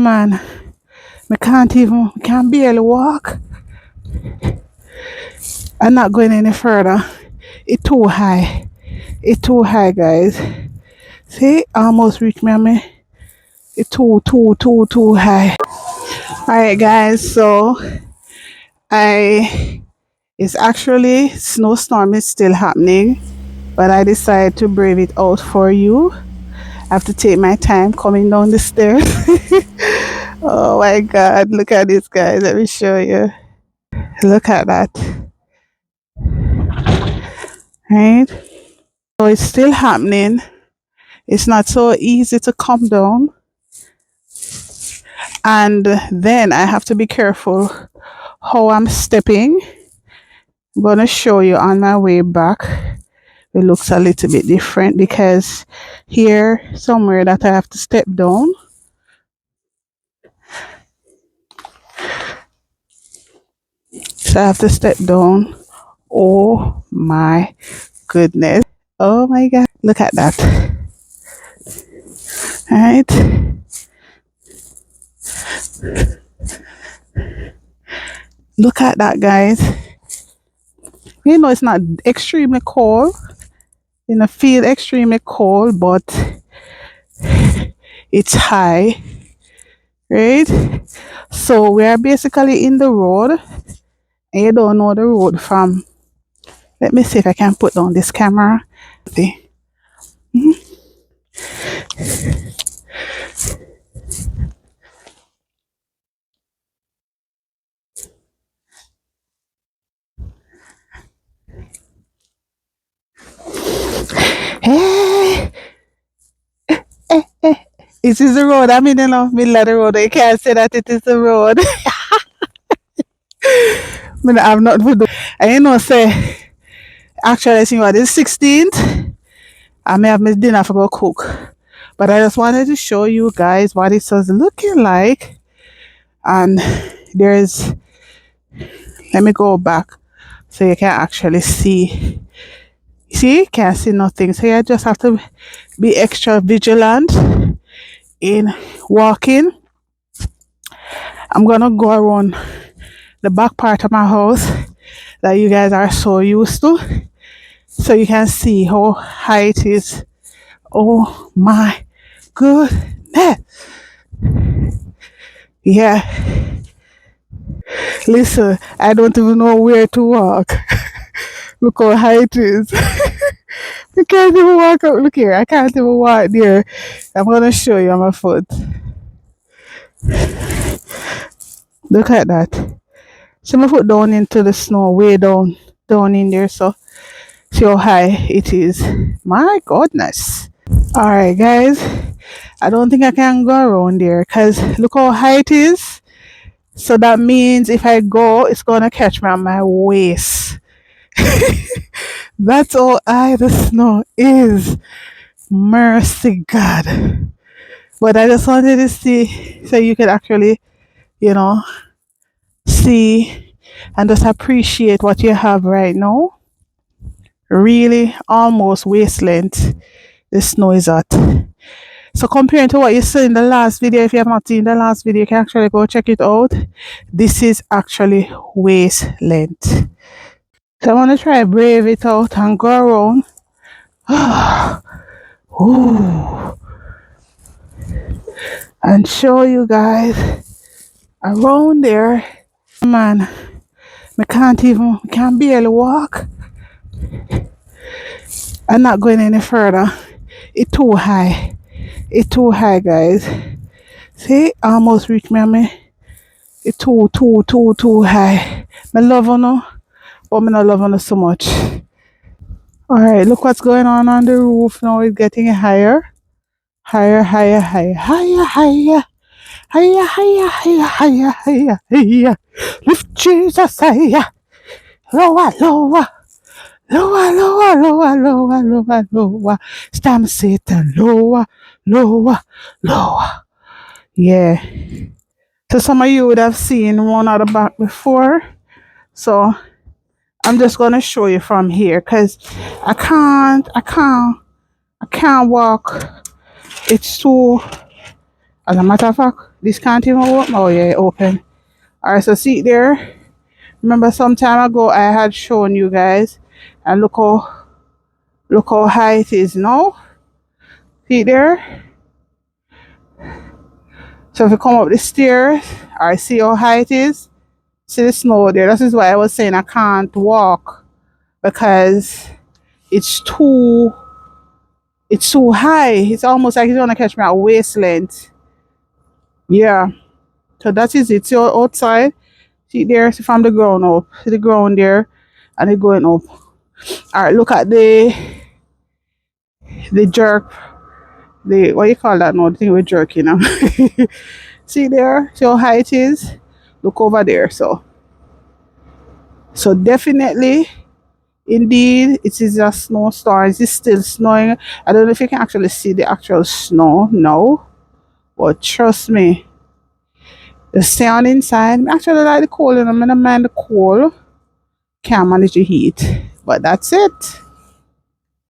Man, I can't barely walk. I'm not going any further. It's too high. It's too high, guys. See, I almost reached me. It's too high. Alright, guys, so I it's actually snowstorm is still happening, but I decided to brave it out for you. I have to take my time coming down the stairs. Oh my god, look at this, guys. Let me show you. Look at that. Right? So it's still happening. It's not so easy to come down. And then I have to be careful how I'm stepping. I'm going to show you on my way back. It looks a little bit different because here somewhere that I have to step down. So I have to step down. Oh my goodness. Oh my god. Look at that. All right. Look at that, guys. You know, it's not extremely cold. You know, feel extremely cold, but it's high. Right? So we are basically in the road. And you don't know the road from. Let me see if I can put down this camera. See? Hey, it is the road. I'm in the middle of the road. You can't say that it is the road. I have nothing to do. And you know, say, actually, I think what is 16th. I may have my dinner for go cook. But I just wanted to show you guys what it was looking like. And there's, let me go back so you can actually see. See, you can't see nothing. So you just have to be extra vigilant in walking. I'm gonna go around the back part of my house that you guys are so used to, so you can see how high it is. Oh my goodness. Yeah. Listen, I don't even know where to walk. Look how high it is. I can't even walk up. Look here, I can't even walk there. I'm gonna show you on my foot. Look at that. See my foot down into the snow, way down in there. So see how high it is. My goodness. Alright, guys. I don't think I can go around there because look how high it is. So that means if I go, it's gonna catch me on my waist. That's how high the snow is. Mercy God. But I just wanted to see so you could actually, you know, see and just appreciate what you have right now. Really almost waist length. The snow is hot. So comparing to what you saw in the last video, if you have not seen the last video, you can actually go check it out. This is actually waist length. So I want to try brave it out and go around. Ooh. And show you guys around there. Man, I can't barely walk. I'm not going any further. It's too high. It's too high, guys. See, I almost reached me. It's too high. I love her, but I not love her so much. Alright, look what's going on the roof now. It's getting higher. Higher. Lift Jesus higher. Lower. Stamp Satan. Lower. Yeah. So some of you would have seen one at the back before. So I'm just gonna show you from here because I can't walk. It's too, as a matter of fact, This can't even open. Oh yeah, open. Alright, so see there. Remember some time ago I had shown you guys, and look how high it is now. See there? So if you come up the stairs, I see how high it is. See the snow there. That is why I was saying I can't walk, because it's too high. It's almost like it's gonna catch me at waist length. Yeah. So that is it. So outside, see there, see from the ground up. See the ground there, and it going up. Alright, look at the jerk. The what you call that now? The thing with jerk, you know. See there? See how high it is? Look over there. So definitely, indeed, it is a snowstorm. It is still snowing. I don't know if you can actually see the actual snow now, but trust me, just stay on inside. I actually like the cold, and I'm gonna mind the cold. Can't manage the heat, but that's it.